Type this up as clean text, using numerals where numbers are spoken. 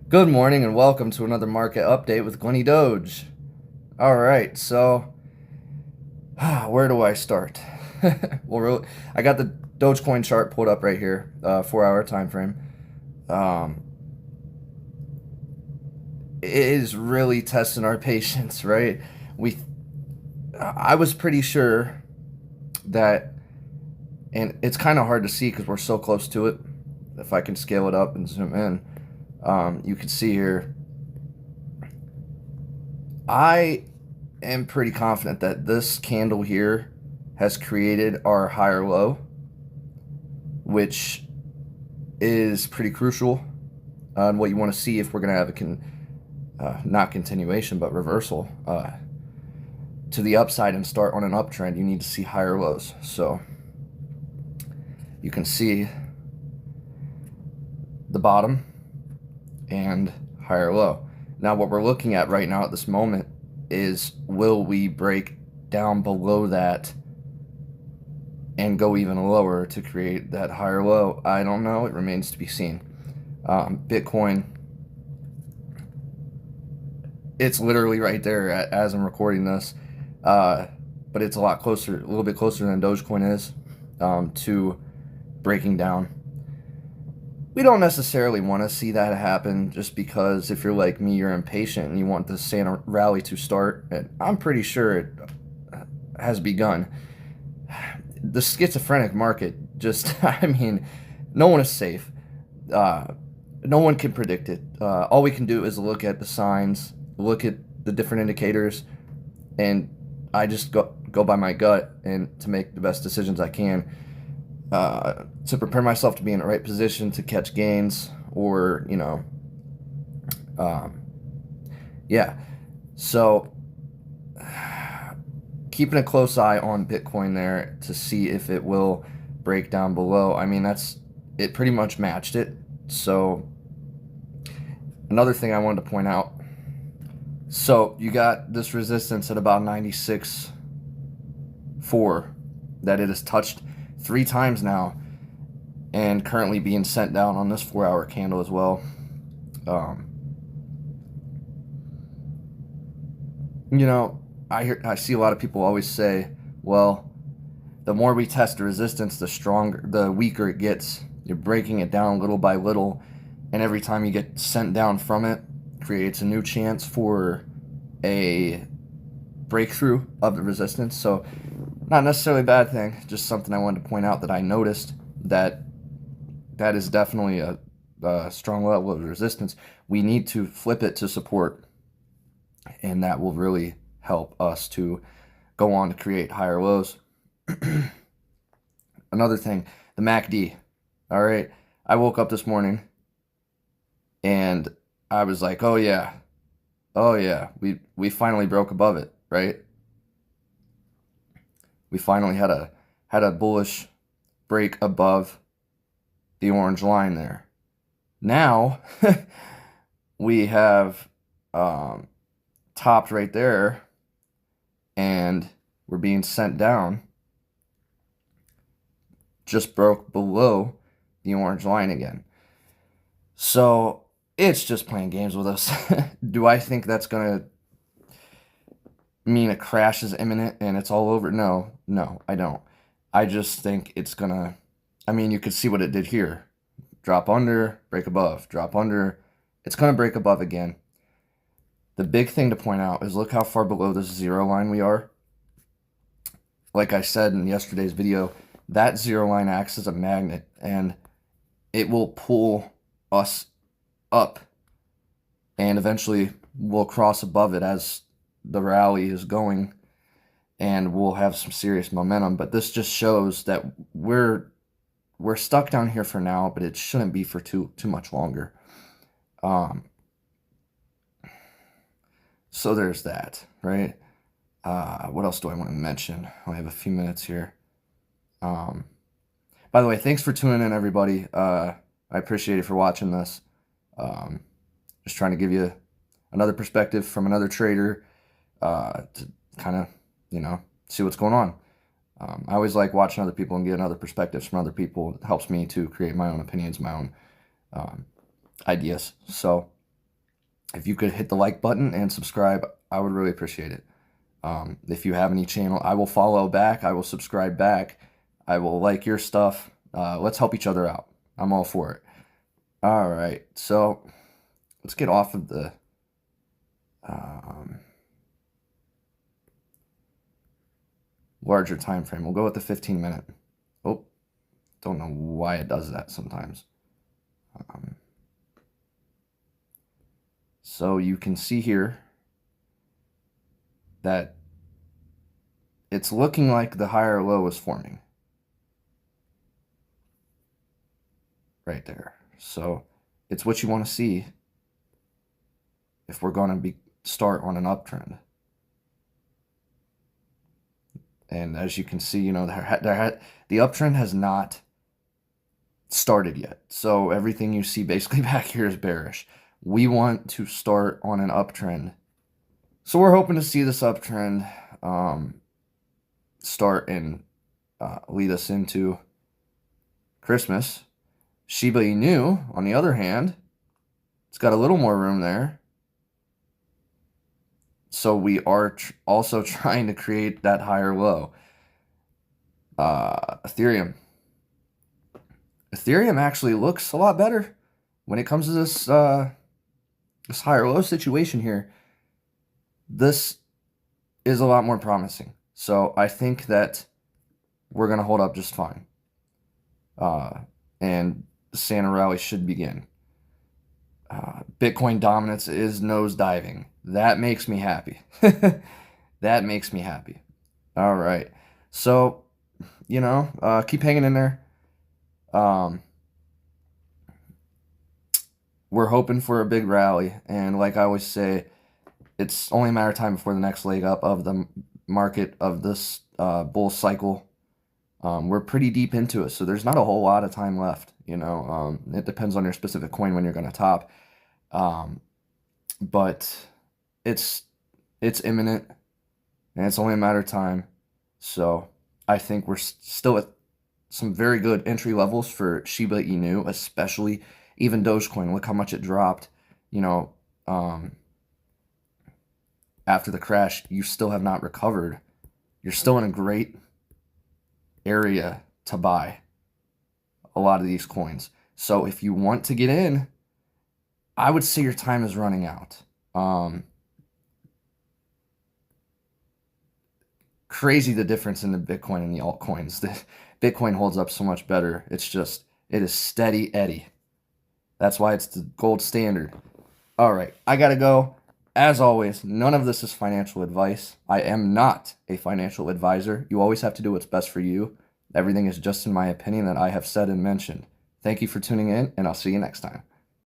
Good morning and welcome to another market update with Glenny Doge. All right, so where do I start? I got the Dogecoin chart pulled up right here, 4-hour time frame. Um, it is really testing our patience, right? We, I was pretty sure that, and it's kind of hard to see because we're so close to it. If I can scale it up and zoom in, you can see here. I am pretty confident that this candle here has created our higher low, which is pretty crucial on what you want to see if we're going to have not continuation, but reversal to the upside and start on an uptrend. You need to see higher lows. So you can see the bottom and higher low. Now what we're looking at right now at this moment is, will we break down below that and go even lower to create that higher low? I don't know. It remains to be seen. Bitcoin, it's literally right there as I'm recording this, but it's a lot closer, a little bit closer than Dogecoin is to breaking down. We don't necessarily want to see that happen, just because if you're like me, you're impatient and you want the Santa rally to start. And I'm pretty sure it has begun. The schizophrenic market just, I mean, no one is safe. No one can predict it. All we can do is look at the signs, look at the different indicators, and I just go by my gut and to make the best decisions I can. To prepare myself to be in the right position to catch gains, or yeah. So keeping a close eye on Bitcoin there to see if it will break down below. I mean, it pretty much matched it. So another thing I wanted to point out. So you got this resistance at about 96.4 that it has touched 3 times now, and currently being sent down on this 4-hour candle as well. I see a lot of people always say, well, the more we test the resistance, the weaker it gets. You're breaking it down little by little, and every time you get sent down from it, creates a new chance for a breakthrough of the resistance. So not necessarily a bad thing, just something I wanted to point out that I noticed that is definitely a strong level of resistance. We need to flip it to support, and that will really help us to go on to create higher lows. Another thing, the MACD. All right, I woke up this morning and I was like, oh yeah, we finally broke above it, right? We finally had a bullish break above the orange line there. Now we have topped right there, and we're being sent down. Just broke below the orange line again. So it's just playing games with us. Do I think that's gonna mean a crash is imminent and it's all over? No, I don't. I just think it's gonna, I mean, you could see what it did here. Drop under, break above, drop under. It's gonna break above again. The big thing to point out is look how far below this zero line we are. Like I said in yesterday's video, that zero line acts as a magnet, and it will pull us up, and eventually we'll cross above it as the rally is going, and we'll have some serious momentum. But this just shows that we're stuck down here for now, but it shouldn't be for too much longer. So there's that, right? What else do I want to mention? I have a few minutes here. By the way, thanks for tuning in, everybody. I appreciate it for watching this. Just trying to give you another perspective from another trader to kind of, see what's going on. I always like watching other people and getting other perspectives from other people. It helps me to create my own opinions, my own ideas. So If you could hit the like button and subscribe, I would really appreciate it. If you have any channel, I will follow back. I will subscribe back. I will like your stuff. Let's help each other out. I'm all for it. All right, so let's get off of the larger time frame. We'll go with the 15-minute. Oh, don't know why it does that sometimes. So you can see here that it's looking like the higher low is forming right there. So it's what you want to see if we're going to start on an uptrend. And as you can see, you know, the uptrend has not started yet. So everything you see basically back here is bearish. We want to start on an uptrend. So we're hoping to see this uptrend start and lead us into Christmas. Shiba Inu, on the other hand, it's got a little more room there. So we are also trying to create that higher low. Ethereum. Ethereum actually looks a lot better when it comes to this this higher low situation here. This is a lot more promising. So I think that we're going to hold up just fine. And the Santa rally should begin. Bitcoin dominance is nosediving. That makes me happy. That makes me happy. All right. So, you know, keep hanging in there. We're hoping for a big rally. And like I always say, it's only a matter of time before the next leg up of the market of this bull cycle. We're pretty deep into it, so there's not a whole lot of time left. You know, it depends on your specific coin when you're going to top. But it's imminent, and it's only a matter of time. So I think we're still at some very good entry levels for Shiba Inu, especially even Dogecoin. Look how much it dropped. You know, after the crash, you still have not recovered. You're still in a great area to buy a lot of these coins. So if you want to get in, I would say your time is running out. Crazy the difference in the Bitcoin and the altcoins. The Bitcoin holds up so much better. It's just, it is steady Eddie. That's why it's the gold standard. All right, I gotta go. As always, none of this is financial advice. I am not a financial advisor. You always have to do what's best for you. Everything is just in my opinion that I have said and mentioned. Thank you for tuning in, and I'll see you next time.